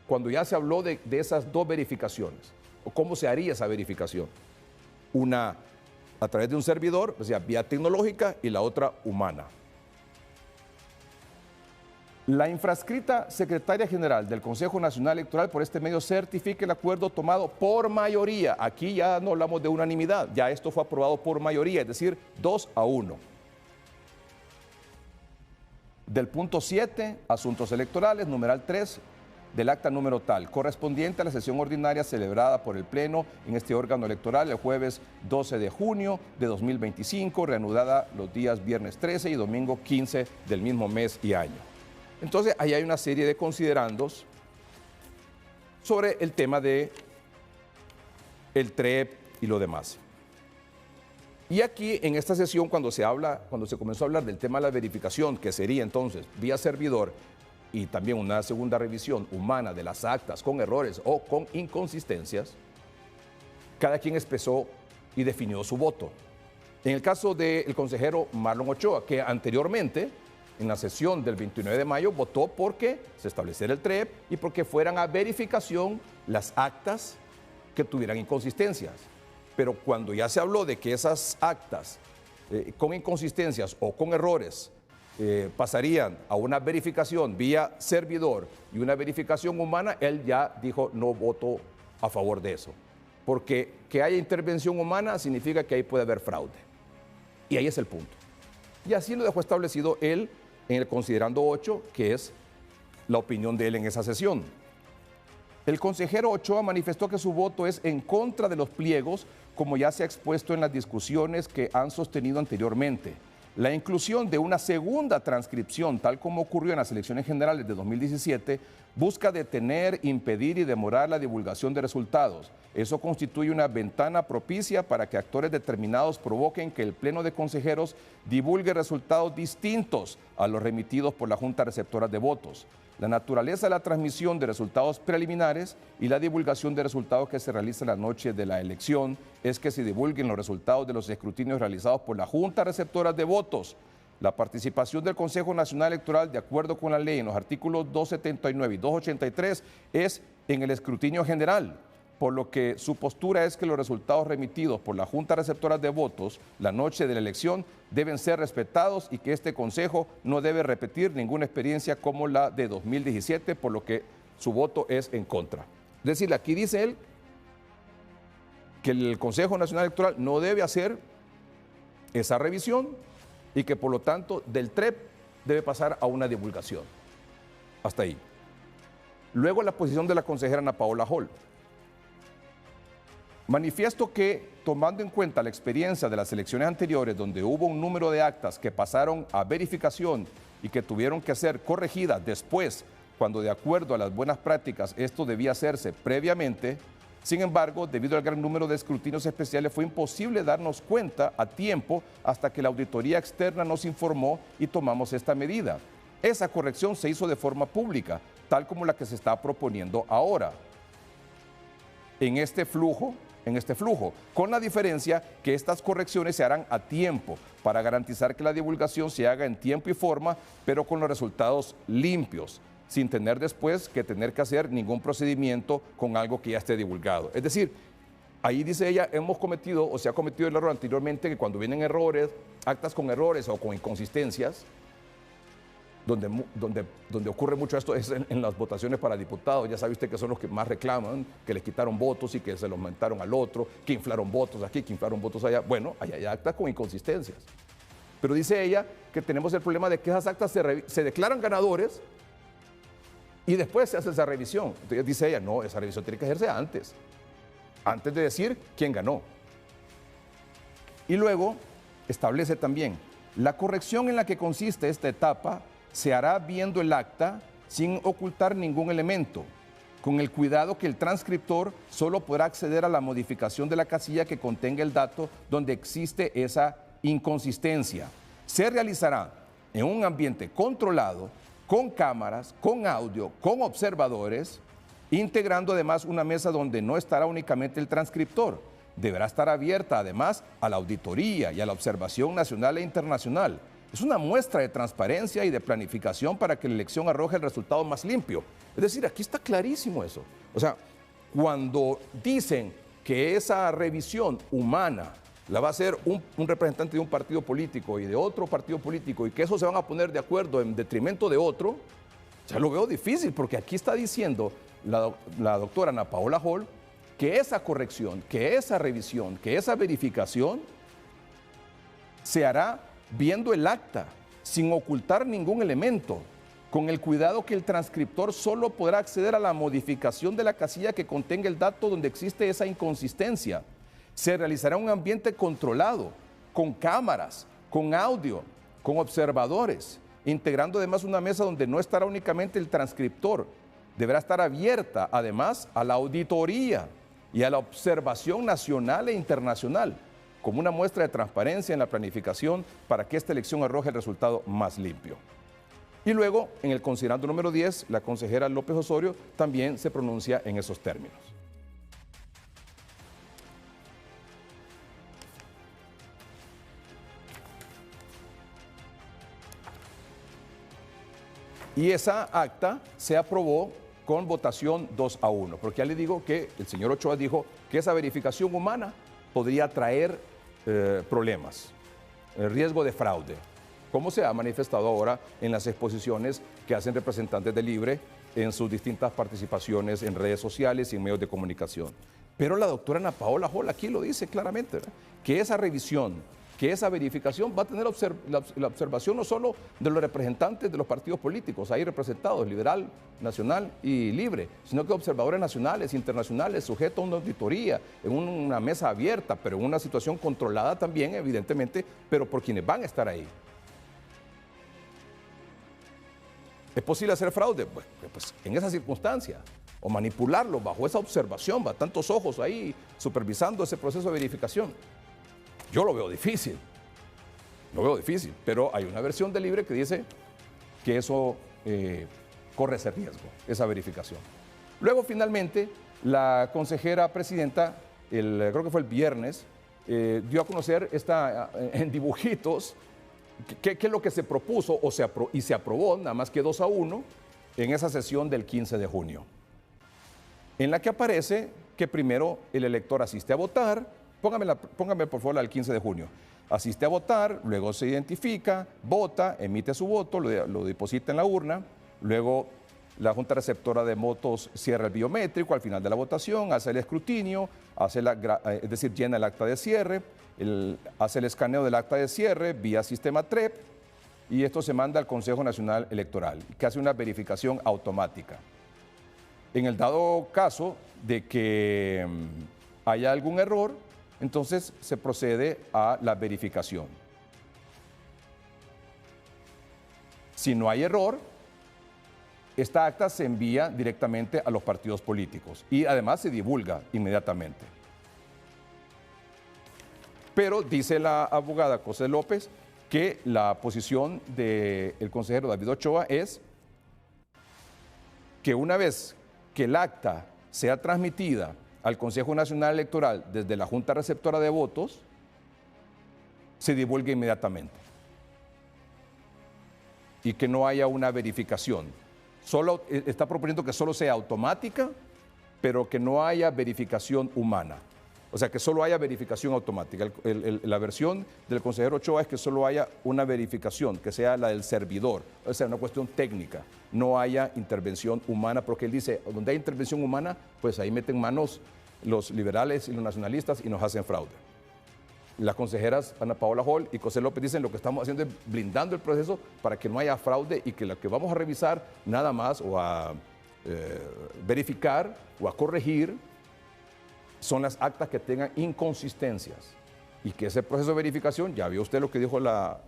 Cuando ya se habló de esas dos verificaciones, o cómo se haría esa verificación. Una a través de un servidor, o sea, vía tecnológica, y la otra humana. La infrascrita secretaria general del Consejo Nacional Electoral por este medio certifica el acuerdo tomado por mayoría. Aquí ya no hablamos de unanimidad, ya esto fue aprobado por mayoría, es decir, 2-1. Del punto 7, asuntos electorales, numeral 3, del acta número tal, correspondiente a la sesión ordinaria celebrada por el Pleno en este órgano electoral el jueves 12 de junio de 2025, reanudada los días viernes 13 y domingo 15 del mismo mes y año. Entonces, ahí hay una serie de considerandos sobre el tema de el TREP y lo demás. Y aquí, en esta sesión, cuando se comenzó a hablar del tema de la verificación, que sería entonces vía servidor y también una segunda revisión humana de las actas con errores o con inconsistencias, cada quien expresó y definió su voto. En el caso del consejero Marlon Ochoa, que anteriormente, en la sesión del 29 de mayo, votó porque se estableciera el TREP y porque fueran a verificación las actas que tuvieran inconsistencias. Pero cuando ya se habló de que esas actas con inconsistencias o con errores pasarían a una verificación vía servidor y una verificación humana, él ya dijo no voto a favor de eso. Porque que haya intervención humana significa que ahí puede haber fraude. Y ahí es el punto. Y así lo dejó establecido él en el considerando 8, que es la opinión de él en esa sesión. El consejero Ochoa manifestó que su voto es en contra de los pliegos, como ya se ha expuesto en las discusiones que han sostenido anteriormente. La inclusión de una segunda transcripción, tal como ocurrió en las elecciones generales de 2017, busca detener, impedir y demorar la divulgación de resultados. Eso constituye una ventana propicia para que actores determinados provoquen que el Pleno de Consejeros divulgue resultados distintos a los remitidos por la Junta Receptora de Votos. La naturaleza de la transmisión de resultados preliminares y la divulgación de resultados que se realizan la noche de la elección es que se divulguen los resultados de los escrutinios realizados por la Junta Receptora de Votos. La participación del Consejo Nacional Electoral, de acuerdo con la ley en los artículos 279 y 283, es en el escrutinio general, por lo que su postura es que los resultados remitidos por la Junta Receptora de Votos la noche de la elección deben ser respetados y que este Consejo no debe repetir ninguna experiencia como la de 2017, por lo que su voto es en contra. Es decir, aquí dice él que el Consejo Nacional Electoral no debe hacer esa revisión y que por lo tanto del TREP debe pasar a una divulgación. Hasta ahí. Luego la posición de la consejera Ana Paola Hall. Manifiesto que, tomando en cuenta la experiencia de las elecciones anteriores, donde hubo un número de actas que pasaron a verificación y que tuvieron que ser corregidas después, cuando de acuerdo a las buenas prácticas esto debía hacerse previamente, sin embargo, debido al gran número de escrutinios especiales, fue imposible darnos cuenta a tiempo hasta que la auditoría externa nos informó y tomamos esta medida. Esa corrección se hizo de forma pública, tal como la que se está proponiendo ahora. En este flujo, con la diferencia que estas correcciones se harán a tiempo para garantizar que la divulgación se haga en tiempo y forma, pero con los resultados limpios, sin tener después que tener que hacer ningún procedimiento con algo que ya esté divulgado. Es decir, ahí dice ella, hemos cometido o se ha cometido el error anteriormente que cuando vienen errores, actas con errores o con inconsistencias, donde ocurre mucho esto es en las votaciones para diputados. Ya sabe usted que son los que más reclaman, que les quitaron votos y que se los aumentaron al otro, que inflaron votos aquí, que inflaron votos allá. Bueno, allá hay actas con inconsistencias. Pero dice ella que tenemos el problema de que esas actas se declaran ganadores y después se hace esa revisión. Entonces dice ella, no, esa revisión tiene que hacerse antes de decir quién ganó. Y luego establece también, la corrección en la que consiste esta etapa se hará viendo el acta sin ocultar ningún elemento, con el cuidado que el transcriptor solo podrá acceder a la modificación de la casilla que contenga el dato donde existe esa inconsistencia. Se realizará en un ambiente controlado, con cámaras, con audio, con observadores, integrando además una mesa donde no estará únicamente el transcriptor. Deberá estar abierta además a la auditoría y a la observación nacional e internacional. Es una muestra de transparencia y de planificación para que la elección arroje el resultado más limpio. Es decir, aquí está clarísimo eso. O sea, cuando dicen que esa revisión humana la va a hacer un representante de un partido político y de otro partido político y que eso se van a poner de acuerdo en detrimento de otro, ya lo veo difícil porque aquí está diciendo la doctora Ana Paola Hall que esa corrección, que esa revisión, que esa verificación se hará viendo el acta, sin ocultar ningún elemento, con el cuidado que el transcriptor solo podrá acceder a la modificación de la casilla que contenga el dato donde existe esa inconsistencia. Se realizará en un ambiente controlado, con cámaras, con audio, con observadores, integrando además una mesa donde no estará únicamente el transcriptor. Deberá estar abierta además a la auditoría y a la observación nacional e internacional, como una muestra de transparencia en la planificación para que esta elección arroje el resultado más limpio. Y luego, en el considerando número 10, la consejera López Osorio también se pronuncia en esos términos. Y esa acta se aprobó con votación 2-1, porque ya le digo que el señor Ochoa dijo que esa verificación humana podría traer problemas. riesgo de fraude, como se ha manifestado ahora en las exposiciones que hacen representantes de Libre en sus distintas participaciones en redes sociales y en medios de comunicación. Pero la doctora Ana Paola Hall aquí lo dice claramente, ¿verdad?, que esa revisión, que esa verificación va a tener la observación no solo de los representantes de los partidos políticos ahí representados, Liberal, Nacional y Libre, sino que observadores nacionales, internacionales, sujetos a una auditoría, en una mesa abierta, pero en una situación controlada también, evidentemente, pero por quienes van a estar ahí. ¿Es posible hacer fraude? Pues en esa circunstancia, o manipularlo bajo esa observación, va tantos ojos ahí supervisando ese proceso de verificación. Yo lo veo difícil, pero hay una versión de Libre que dice que eso corre ese riesgo, esa verificación. Luego, finalmente, la consejera presidenta, creo que fue el viernes, dio a conocer en dibujitos qué es lo que se propuso y se aprobó, nada más que 2-1, en esa sesión del 15 de junio, en la que aparece que primero el elector asiste a votar. Póngame por favor al 15 de junio. Asiste a votar, luego se identifica, vota, emite su voto, lo deposita en la urna, luego la Junta Receptora de Votos cierra el biométrico al final de la votación, hace el escrutinio, es decir, llena el acta de cierre, hace el escaneo del acta de cierre vía sistema TREP y esto se manda al Consejo Nacional Electoral, que hace una verificación automática. En el dado caso de que haya algún error, entonces se procede a la verificación. Si no hay error, esta acta se envía directamente a los partidos políticos y además se divulga inmediatamente. Pero dice la abogada José López que la posición del consejero David Ochoa es que una vez que el acta sea transmitida al Consejo Nacional Electoral desde la Junta Receptora de Votos, se divulgue inmediatamente y que no haya una verificación. Solo está proponiendo que solo sea automática, pero que no haya verificación humana. O sea, que solo haya verificación automática. La versión del consejero Ochoa es que solo haya una verificación, que sea la del servidor. O sea, una cuestión técnica. No haya intervención humana, porque él dice, donde hay intervención humana, pues ahí meten manos los liberales y los nacionalistas y nos hacen fraude. Las consejeras Ana Paola Hall y José López dicen lo que estamos haciendo es blindando el proceso para que no haya fraude y que lo que vamos a revisar nada más o a verificar o a corregir son las actas que tengan inconsistencias y que ese proceso de verificación, ya vio usted lo que dijo la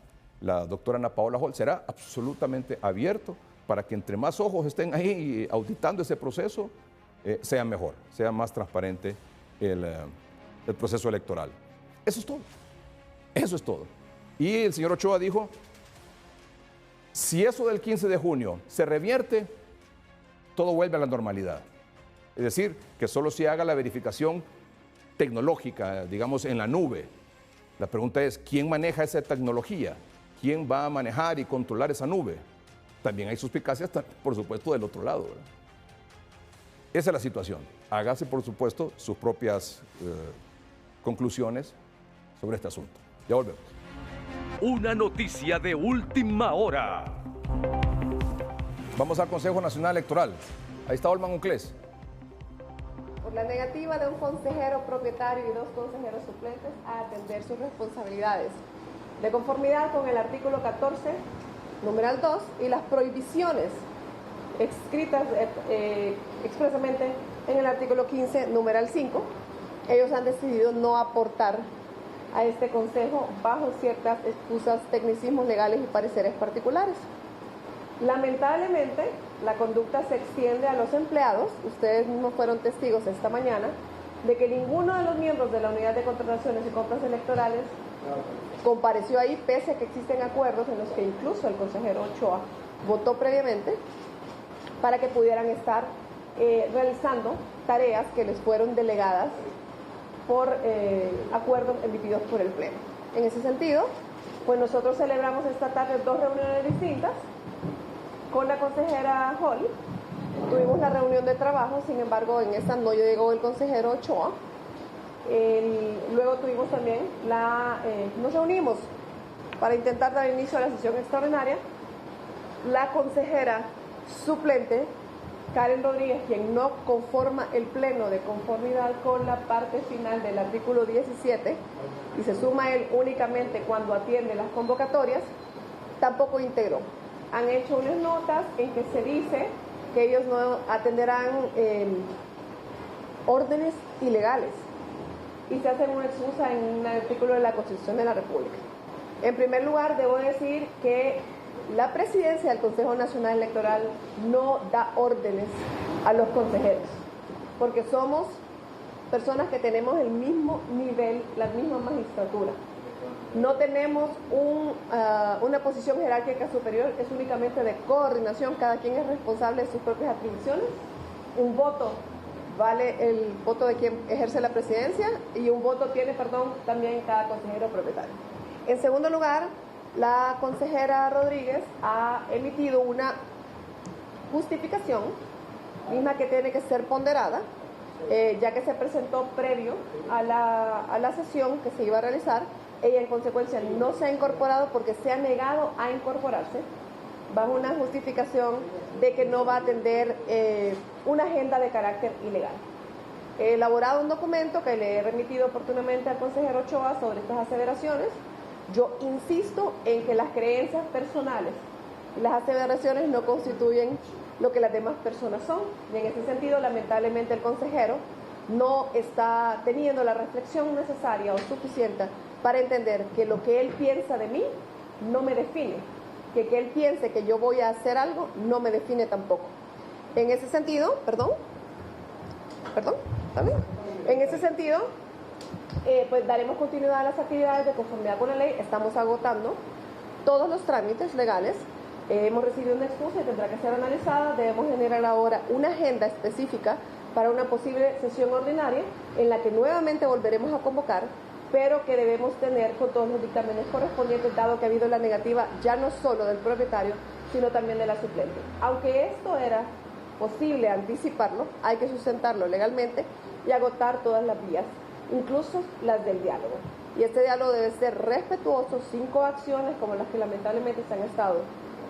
doctora Ana Paola Hall, será absolutamente abierto para que entre más ojos estén ahí auditando ese proceso, sea mejor, sea más transparente el proceso electoral. Eso es todo. Eso es todo. Y el señor Ochoa dijo, si eso del 15 de junio se revierte, todo vuelve a la normalidad. Es decir, que solo se haga la verificación tecnológica, digamos, en la nube. La pregunta es, ¿quién maneja esa tecnología? ¿Quién va a manejar y controlar esa nube? También hay suspicacias, por supuesto, del otro lado, ¿verdad? Esa es la situación. Hágase, por supuesto, sus propias conclusiones sobre este asunto. Ya volvemos. Una noticia de última hora. Vamos al Consejo Nacional Electoral. Ahí está Olman Uclés. Por la negativa de un consejero propietario y 2 consejeros suplentes a atender sus responsabilidades, de conformidad con el artículo 14, numeral 2, y las prohibiciones escritas expresamente en el artículo 15, numeral 5, ellos han decidido no aportar a este consejo bajo ciertas excusas, tecnicismos legales y pareceres particulares. Lamentablemente, la conducta se extiende a los empleados. Ustedes mismos fueron testigos esta mañana de que ninguno de los miembros de la Unidad de Contrataciones y Compras Electorales compareció ahí, pese a que existen acuerdos en los que incluso el consejero Ochoa votó previamente para que pudieran estar realizando tareas que les fueron delegadas por acuerdos emitidos por el Pleno. En ese sentido, pues nosotros celebramos esta tarde 2 reuniones distintas. Con la consejera Hall tuvimos la reunión de trabajo, sin embargo en esta no llegó el consejero Ochoa. Luego tuvimos también nos reunimos para intentar dar inicio a la sesión extraordinaria, la consejera suplente, Karen Rodríguez, quien no conforma el pleno de conformidad con la parte final del artículo 17 y se suma él únicamente cuando atiende las convocatorias, tampoco integró. Han hecho unas notas en que se dice que ellos no atenderán órdenes ilegales y se hacen una excusa en un artículo de la Constitución de la República. En primer lugar, debo decir que la presidencia del Consejo Nacional Electoral no da órdenes a los consejeros, porque somos personas que tenemos el mismo nivel, la misma magistratura. No tenemos una posición jerárquica superior, es únicamente de coordinación, cada quien es responsable de sus propias atribuciones. Un voto vale el voto de quien ejerce la presidencia y un voto tiene, también cada consejero propietario. En segundo lugar, la consejera Rodríguez ha emitido una justificación, misma que tiene que ser ponderada, ya que se presentó previo a la sesión que se iba a realizar. Ella en consecuencia no se ha incorporado porque se ha negado a incorporarse bajo una justificación de que no va a atender una agenda de carácter ilegal. He elaborado un documento que le he remitido oportunamente al consejero Ochoa sobre estas aseveraciones. Yo insisto en que las creencias personales y las aseveraciones no constituyen lo que las demás personas son, y en ese sentido lamentablemente el consejero no está teniendo la reflexión necesaria o suficiente para entender que lo que él piensa de mí no me define, que él piense que yo voy a hacer algo no me define tampoco. En ese sentido, en ese sentido, pues daremos continuidad a las actividades de conformidad con la ley. Estamos agotando todos los trámites legales. Hemos recibido una excusa y tendrá que ser analizada. Debemos generar ahora una agenda específica para una posible sesión ordinaria en la que nuevamente volveremos a convocar, pero que debemos tener con todos los dictámenes correspondientes, dado que ha habido la negativa ya no solo del propietario, sino también de la suplente. Aunque esto era posible anticiparlo, hay que sustentarlo legalmente y agotar todas las vías, incluso las del diálogo. Y este diálogo debe ser respetuoso, sin coacciones como las que lamentablemente se han estado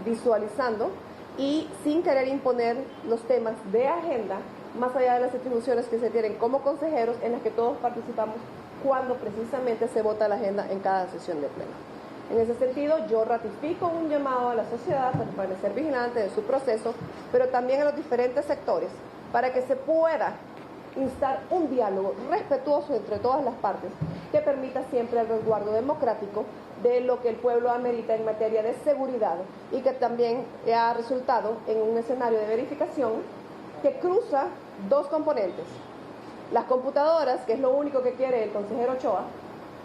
visualizando, y sin querer imponer los temas de agenda más allá de las atribuciones que se tienen como consejeros, en las que todos participamos cuando precisamente se vota la agenda en cada sesión de pleno. En ese sentido, yo ratifico un llamado a la sociedad para permanecer vigilante de su proceso, pero también a los diferentes sectores, para que se pueda instar un diálogo respetuoso entre todas las partes que permita siempre el resguardo democrático de lo que el pueblo amerita en materia de seguridad, y que también ha resultado en un escenario de verificación que cruza dos componentes: las computadoras, que es lo único que quiere el consejero Ochoa,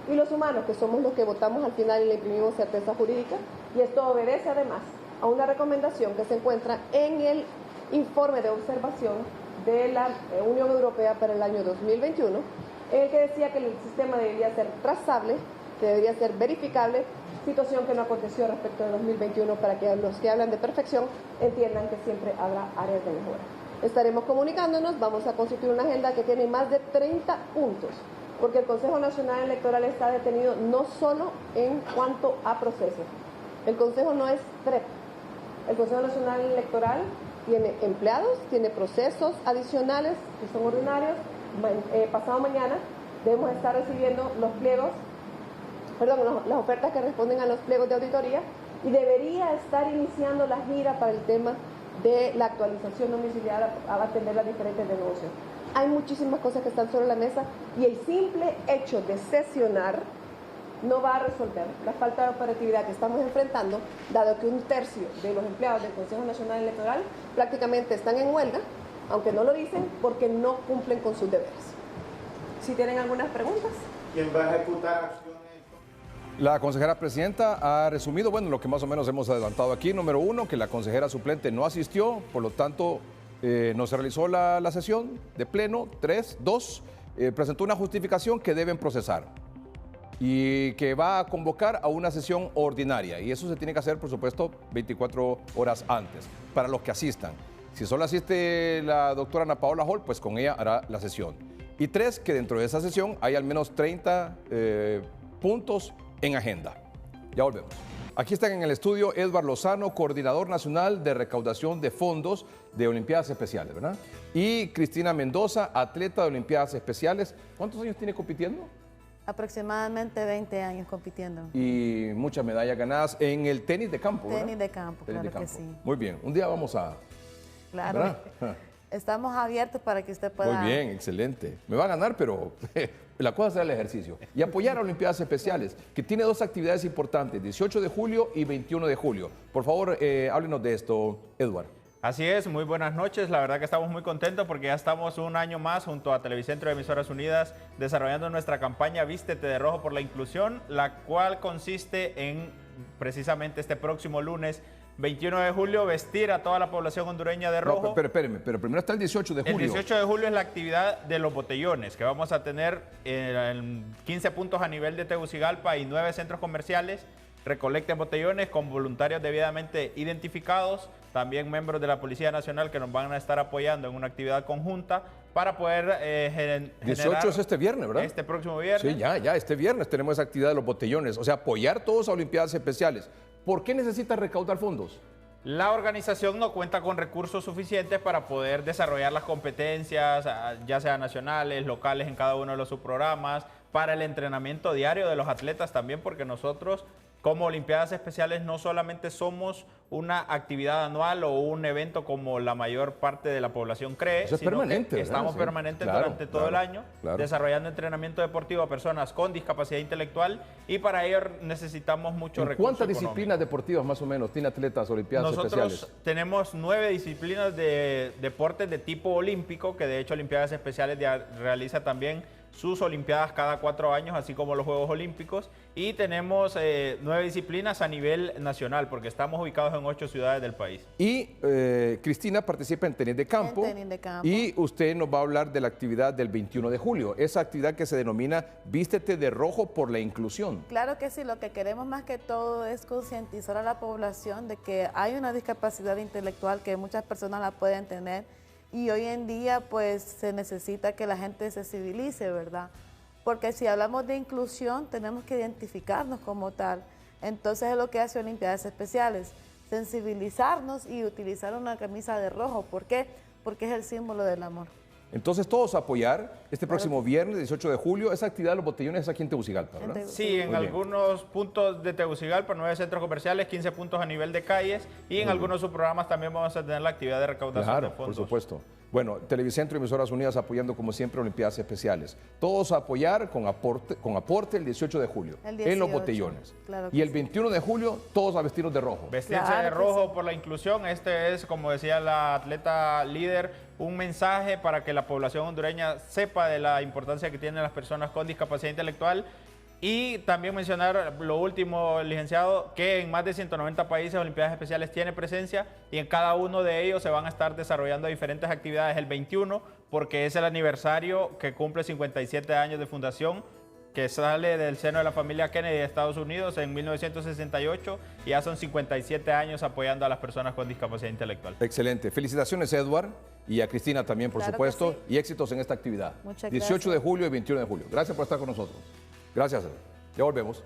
y los humanos, que somos los que votamos al final y le imprimimos certeza jurídica. Y esto obedece además a una recomendación que se encuentra en el informe de observación de la Unión Europea para el año 2021, en el que decía que el sistema debería ser trazable, que debería ser verificable, situación que no aconteció respecto de 2021, para que los que hablan de perfección entiendan que siempre habrá áreas de mejora. Estaremos comunicándonos, vamos a constituir una agenda que tiene más de 30 puntos, porque el Consejo Nacional Electoral está detenido no solo en cuanto a procesos. El Consejo no es TREP. El Consejo Nacional Electoral tiene empleados, tiene procesos adicionales que son ordinarios. Pasado mañana debemos estar recibiendo las ofertas que responden a los pliegos de auditoría, y debería estar iniciando la gira para el tema de la actualización domiciliaria a atender las diferentes denuncias. Hay muchísimas cosas que están sobre la mesa, y el simple hecho de sesionar no va a resolver la falta de operatividad que estamos enfrentando, dado que un tercio de los empleados del Consejo Nacional Electoral prácticamente están en huelga, aunque no lo dicen, porque no cumplen con sus deberes. Si tienen algunas preguntas. ¿Quién va a ejecutar acciones? La consejera presidenta ha resumido, lo que más o menos hemos adelantado aquí. Número 1, que la consejera suplente no asistió, por lo tanto no se realizó la sesión de pleno. 2, presentó una justificación que deben procesar y que va a convocar a una sesión ordinaria, y eso se tiene que hacer, por supuesto, 24 horas antes para los que asistan. Si solo asiste la doctora Ana Paola Hall, pues con ella hará la sesión. Y 3, que dentro de esa sesión hay al menos 30 puntos en agenda. Ya volvemos. Aquí están en el estudio Edward Lozano, coordinador nacional de recaudación de fondos de Olimpiadas Especiales, ¿verdad? Y Cristina Mendoza, atleta de Olimpiadas Especiales. ¿Cuántos años tiene compitiendo? Aproximadamente 20 años compitiendo. Y muchas medallas ganadas en el tenis de campo, ¿verdad? Tenis de campo, Tenis claro de que campo. sí. Muy bien, un día vamos a... Claro. ¿verdad? Estamos abiertos para que usted pueda... Muy bien, excelente. Me va a ganar, pero la cosa será el ejercicio. Y apoyar a Olimpiadas Especiales, que tiene dos actividades importantes, 18 de julio y 21 de julio. Por favor, háblenos de esto, Edward. Así es, muy buenas noches. La verdad que estamos muy contentos porque ya estamos un año más junto a Televicentro y Emisoras Unidas desarrollando nuestra campaña Vístete de Rojo por la Inclusión, la cual consiste en precisamente este próximo lunes 21 de julio, vestir a toda la población hondureña de rojo. No, pero espérenme, pero primero está el 18 de julio. El 18 de julio es la actividad de los botellones, que vamos a tener en 15 puntos a nivel de Tegucigalpa y 9 centros comerciales. Recolecten botellones con voluntarios debidamente identificados, también miembros de la Policía Nacional que nos van a estar apoyando en una actividad conjunta para poder generar... 18 es este viernes, ¿verdad? Este próximo viernes. Sí, ya, este viernes tenemos esa actividad de los botellones, o sea, apoyar todos a Olimpiadas Especiales. ¿Por qué necesita recaudar fondos? La organización no cuenta con recursos suficientes para poder desarrollar las competencias, ya sean nacionales, locales en cada uno de los subprogramas, para el entrenamiento diario de los atletas también, porque nosotros como Olimpiadas Especiales no solamente somos una actividad anual o un evento como la mayor parte de la población cree, Eso es sino permanente, que estamos sí, permanentes claro, durante todo el año, desarrollando entrenamiento deportivo a personas con discapacidad intelectual y para ello necesitamos muchos recursos ¿Cuántas económicos. disciplinas deportivas más o menos tiene atletas Olimpiadas Especiales? Nosotros tenemos 9 disciplinas de deportes de tipo olímpico, que de hecho Olimpiadas Especiales realiza también sus Olimpiadas cada 4 años, así como los Juegos Olímpicos. Y tenemos 9 disciplinas a nivel nacional, porque estamos ubicados en 8 ciudades del país. Y Cristina participa en tenis de campo. En tenis de campo. Y usted nos va a hablar de la actividad del 21 de julio, esa actividad que se denomina Vístete de Rojo por la Inclusión. Claro que sí, lo que queremos más que todo es concientizar a la población de que hay una discapacidad intelectual que muchas personas la pueden tener y hoy en día pues se necesita que la gente se civilice, ¿verdad? Porque si hablamos de inclusión tenemos que identificarnos como tal. Entonces es lo que hace Olimpiadas Especiales, sensibilizarnos y utilizar una camisa de rojo. ¿Por qué? Porque es el símbolo del amor. Entonces todos a apoyar este próximo viernes, 18 de julio, esa actividad de los botellones es aquí en Tegucigalpa, ¿verdad? Sí, en algunos puntos de Tegucigalpa, 9 centros comerciales, 15 puntos a nivel de calles y en algunos subprogramas también vamos a tener la actividad de recaudación de fondos. Por supuesto. Bueno, Televicentro y Emisoras Unidas apoyando como siempre Olimpiadas Especiales. Todos a apoyar con aporte el 18 de julio en los botellones. Claro y el 21 de julio todos a vestirnos de rojo. Vestirse de rojo por la inclusión. Este es, como decía la atleta líder, un mensaje para que la población hondureña sepa de la importancia que tienen las personas con discapacidad intelectual. Y también mencionar lo último, licenciado, que en más de 190 países Olimpiadas Especiales tiene presencia y en cada uno de ellos se van a estar desarrollando diferentes actividades. El 21, porque es el aniversario que cumple 57 años de fundación, que sale del seno de la familia Kennedy de Estados Unidos en 1968 y ya son 57 años apoyando a las personas con discapacidad intelectual. Excelente. Felicitaciones, Edward, y a Cristina también, por supuesto, y éxitos en esta actividad. Muchas 18 gracias. de julio y 21 de julio. Gracias por estar con nosotros. Gracias, Edward. Ya volvemos.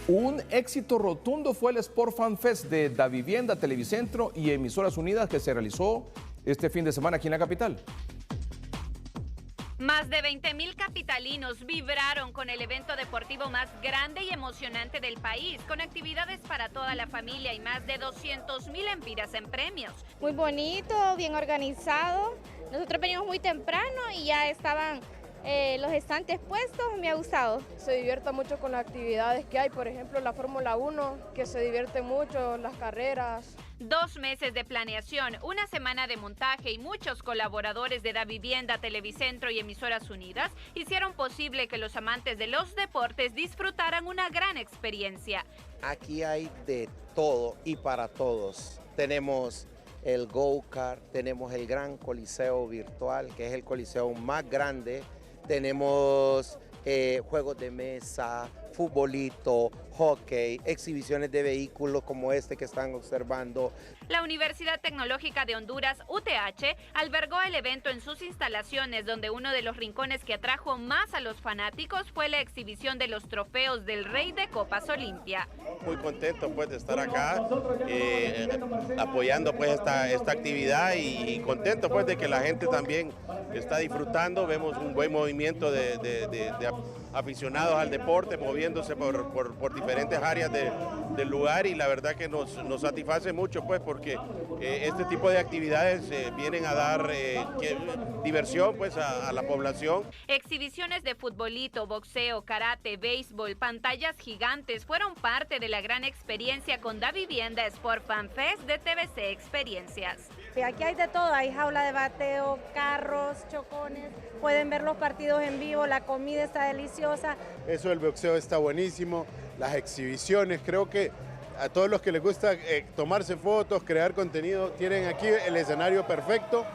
Un éxito rotundo fue el Sport Fan Fest de Davivienda, Televicentro y Emisoras Unidas que se realizó este fin de semana aquí en la capital. Más de 20,000 capitalinos vibraron con el evento deportivo más grande y emocionante del país, con actividades para toda la familia y más de 200,000 empiras en premios. Muy bonito, bien organizado. Nosotros venimos muy temprano y ya estaban los estantes puestos, me ha gustado. Se divierte mucho con las actividades que hay, por ejemplo la Fórmula 1, que se divierte mucho, las carreras. 2 meses de planeación, una semana de montaje y muchos colaboradores de Davivienda, Televicentro y Emisoras Unidas hicieron posible que los amantes de los deportes disfrutaran una gran experiencia. Aquí hay de todo y para todos. Tenemos el go-kart, tenemos el gran coliseo virtual, que es el coliseo más grande. Tenemos juegos de mesa, futbolito, hockey, exhibiciones de vehículos como este que están observando. La Universidad Tecnológica de Honduras, UTH, albergó el evento en sus instalaciones, donde uno de los rincones que atrajo más a los fanáticos fue la exhibición de los trofeos del Rey de Copas Olimpia. Muy contento pues de estar acá apoyando pues esta actividad y contento pues de que la gente también está disfrutando. Vemos un buen movimiento de aficionados al deporte moviéndose por diferentes áreas del lugar, y la verdad que nos satisface mucho pues porque este tipo de actividades vienen a dar diversión pues a la población. Exhibiciones de futbolito, boxeo, karate, béisbol, pantallas gigantes fueron parte de la gran experiencia con Davivienda Sport Fan Fest de TVC Experiencias. Aquí hay de todo, hay jaula de bateo, carros, chocones, pueden ver los partidos en vivo, la comida está deliciosa. Eso del boxeo está buenísimo, las exhibiciones, creo que a todos los que les gusta tomarse fotos, crear contenido, tienen aquí el escenario perfecto.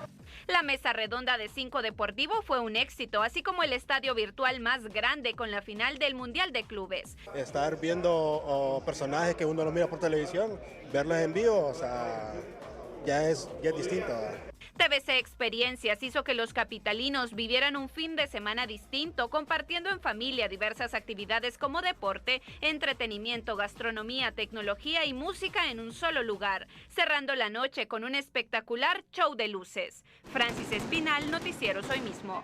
La mesa redonda de 5 Deportivo fue un éxito, así como el estadio virtual más grande con la final del Mundial de Clubes. Estar viendo personajes que uno los mira por televisión, verlos en vivo, o sea, ya es distinto. TVC Experiencias hizo que los capitalinos vivieran un fin de semana distinto, compartiendo en familia diversas actividades como deporte, entretenimiento, gastronomía, tecnología y música en un solo lugar, cerrando la noche con un espectacular show de luces. Francis Espinal, Noticieros Hoy Mismo.